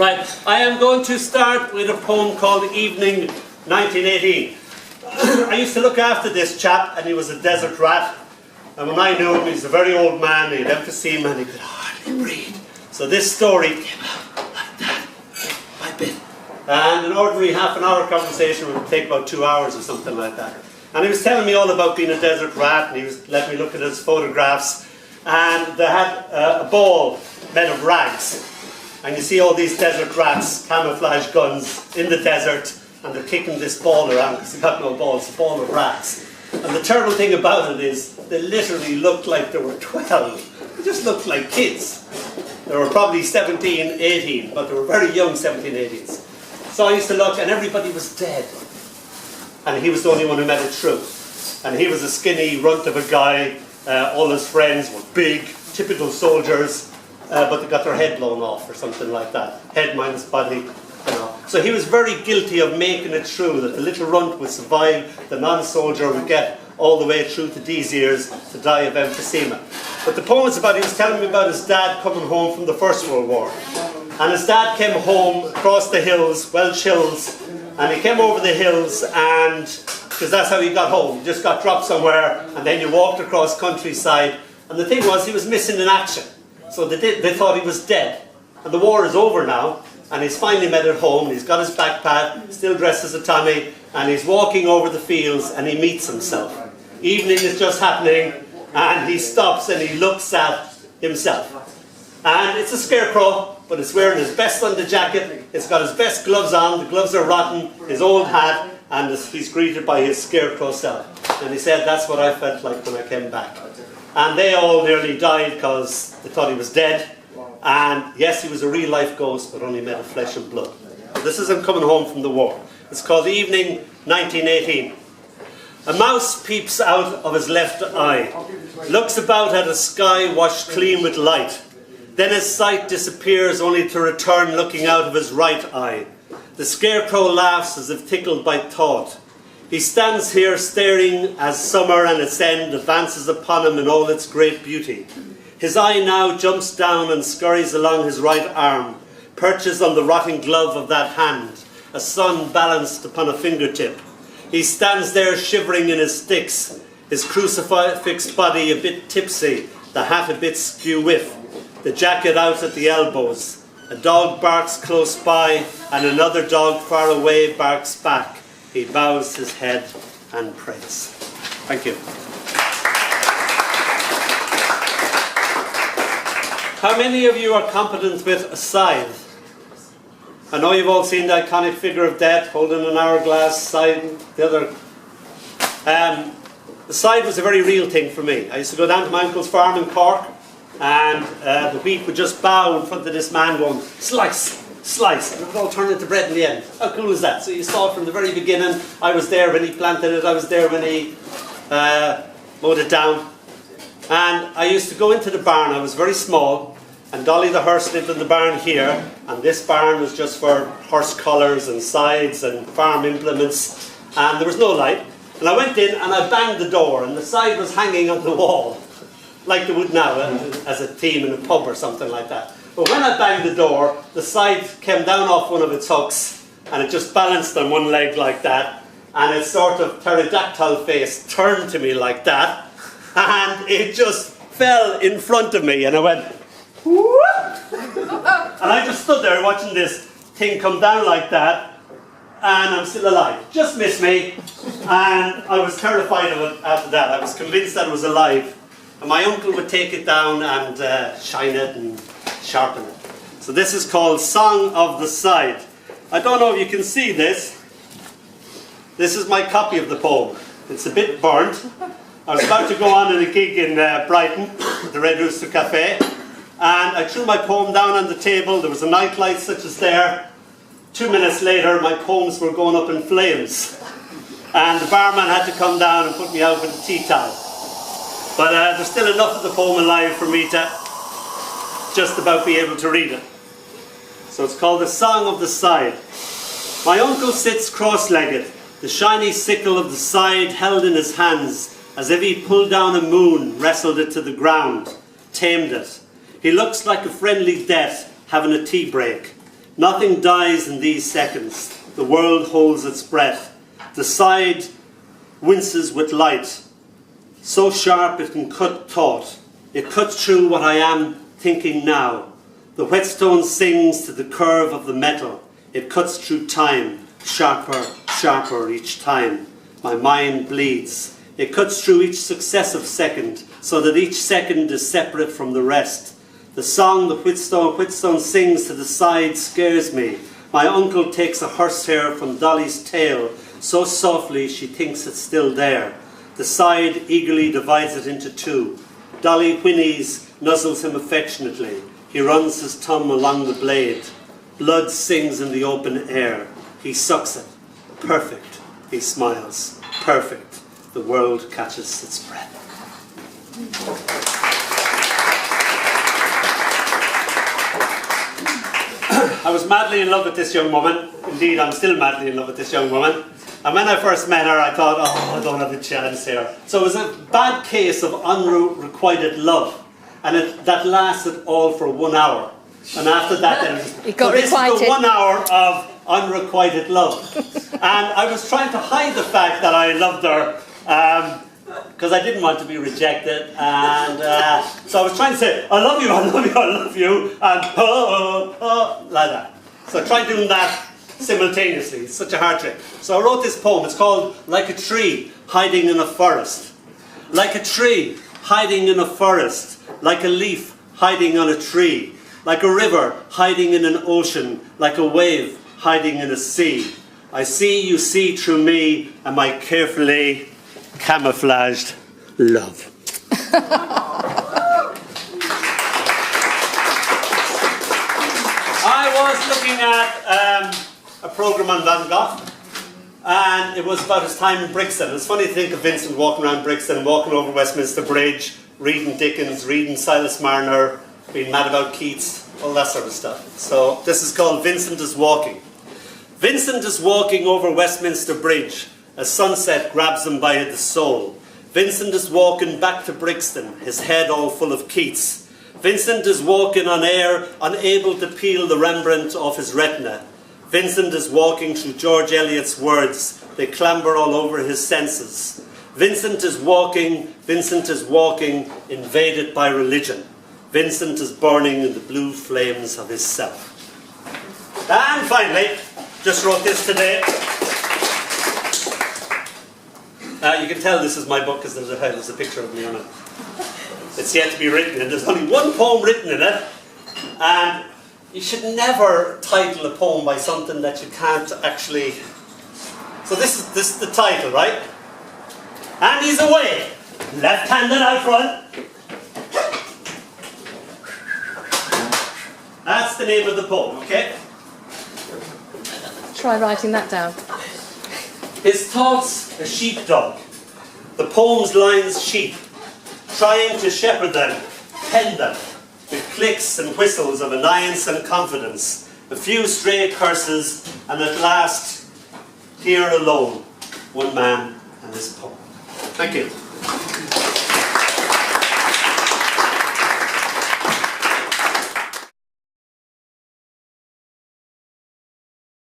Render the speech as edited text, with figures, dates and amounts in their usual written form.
Right, I am going to start with a poem called Evening 1918. I used to look after this chap, and he was a desert rat. And when I knew him, he was a very old man, he had emphysema and he could hardly breathe. So this story came out like that, bit by bit. And an ordinary half an hour conversation would take about 2 hours or something like that. And he was telling me all about being a desert rat, and he was letting me look at his photographs. And they had a ball made of rags. And you see all these desert rats, camouflage guns in the desert, and they're kicking this ball around because they've got no balls, it's a ball of rats. And the terrible thing about it is, they literally looked like they were 12. They just looked like kids. They were probably 17, 18, but they were very young 17, 18s. So I used to look, and everybody was dead. And he was the only one who made it through. And he was a skinny runt of a guy. All his friends were big, typical soldiers, but they got their head blown off or something like that. Head minus body, you know. So he was very guilty of making it through, that the little runt would survive, the non-soldier would get all the way through to these years to die of emphysema. But the poem was about, he was telling me about his dad coming home from the First World War. And his dad came home across the hills, Welsh hills, and he came over the hills, and because that's how he got home. You just got dropped somewhere, and then you walked across countryside. And the thing was, he was missing in action. So they thought he was dead. And the war is over now, and he's finally made it home. He's got his backpack, still dressed as a Tommy, and he's walking over the fields, and he meets himself. Evening is just happening, and he stops and he looks at himself. And it's a scarecrow, but it's wearing his best under jacket, it's got his best gloves on, the gloves are rotten, his old hat, and he's greeted by his scarecrow self. And he said, that's what I felt like when I came back. And they all nearly died because they thought he was dead. And yes, he was a real life ghost, but only made of flesh and blood. This is him coming home from the war. It's called Evening 1918. A mouse peeps out of his left eye, looks about at a sky washed clean with light. Then his sight disappears, only to return looking out of his right eye. The scarecrow laughs as if tickled by thought. He stands here staring as summer and its end advances upon him in all its great beauty. His eye now jumps down and scurries along his right arm, perches on the rotting glove of that hand, a sun balanced upon a fingertip. He stands there shivering in his sticks, his crucifixed body a bit tipsy, the hat a bit skew-whiff, the jacket out at the elbows. A dog barks close by, and another dog far away barks back. He bows his head and prays. Thank you. How many of you are competent with a scythe? I know you've all seen the iconic figure of death holding an hourglass, scythe, the other. The scythe was a very real thing for me. I used to go down to my uncle's farm in Cork, and the wheat would just bow in front of this man going, slice, slice, and it would all turn into bread in the end. How cool is that? So you saw it from the very beginning. I was there when he planted it, I was there when he mowed it down. And I used to go into the barn. I was very small, and Dolly the hearse lived in the barn here, and this barn was just for horse collars and scythes and farm implements, and there was no light. And I went in and I banged the door, and the scythe was hanging on the wall, like they would now as a team in a pub or something like that. But when I banged the door, the scythe came down off one of its hooks, and it just balanced on one leg like that, and its sort of pterodactyl face turned to me like that, and it just fell in front of me, and I went, whoop! And I just stood there watching this thing come down like that, and I'm still alive. Just missed me, and I was terrified of it after that. I was convinced that it was alive. And my uncle would take it down and shine it and sharpen it. So this is called Song of the Scythe. I don't know if you can see this. This is my copy of the poem. It's a bit burnt. I was about to go on in a gig in Brighton, at the Red Rooster Cafe, and I threw my poem down on the table. There was a nightlight such as there. 2 minutes later, my poems were going up in flames. And the barman had to come down and put me out with a tea towel. But there's still enough of the poem alive for me to just about be able to read it. So it's called The Song of the Scythe. My uncle sits cross-legged, the shiny sickle of the scythe held in his hands, as if he pulled down a moon, wrestled it to the ground, tamed it. He looks like a friendly death having a tea break. Nothing dies in these seconds. The world holds its breath. The side winces with light, so sharp it can cut thought. It cuts through what I am thinking now. The whetstone sings to the curve of the metal. It cuts through time, sharper, sharper each time. My mind bleeds. It cuts through each successive second, so that each second is separate from the rest. The song the whetstone sings to the side scares me. My uncle takes a horsehair from Dolly's tail, so softly she thinks it's still there. The side eagerly divides it into two. Dolly whinnies, nuzzles him affectionately. He runs his thumb along the blade. Blood sings in the open air. He sucks it. Perfect. He smiles. Perfect. The world catches its breath. I was madly in love with this young woman. Indeed, I'm still madly in love with this young woman. And when I first met her, I thought, oh, I don't have a chance here. So it was a bad case of unrequited love. And that lasted all for 1 hour. And after that, then it got this requited. is the 1 hour of unrequited love. And I was trying to hide the fact that I loved her, because I didn't want to be rejected. And so I was trying to say, I love you, I love you, I love you, and like that. So I tried doing that simultaneously. It's such a hard trick. So I wrote this poem. It's called Like a Tree Hiding in a Forest. Like a tree hiding in a forest, like a leaf hiding on a tree, like a river hiding in an ocean, like a wave hiding in a sea. I see you see through me and my carefully camouflaged love. I was looking at a programme on Van Gogh, and it was about his time in Brixton. It's funny to think of Vincent walking around Brixton, walking over Westminster Bridge, reading Dickens, reading Silas Marner, being mad about Keats, all that sort of stuff. So this is called Vincent is Walking. Vincent is walking over Westminster Bridge. A sunset grabs him by the soul. Vincent is walking back to Brixton, his head all full of Keats. Vincent is walking on air, unable to peel the Rembrandt off his retina. Vincent is walking through George Eliot's words. They clamber all over his senses. Vincent is walking, invaded by religion. Vincent is burning in the blue flames of his self. And finally, just wrote this today. You can tell this is my book because there's a picture of me on it. It's yet to be written, and there's only one poem written in it. And you should never title a poem by something that you can't actually... So this is the title, right? And he's away, left-handed out front. That's the name of the poem, okay? Try writing that down. His thoughts a sheepdog. The poem's lines sheep, trying to shepherd them, pen them, with clicks and whistles of annoyance and confidence, a few stray curses, and at last, here alone, one man and his poem. Thank you.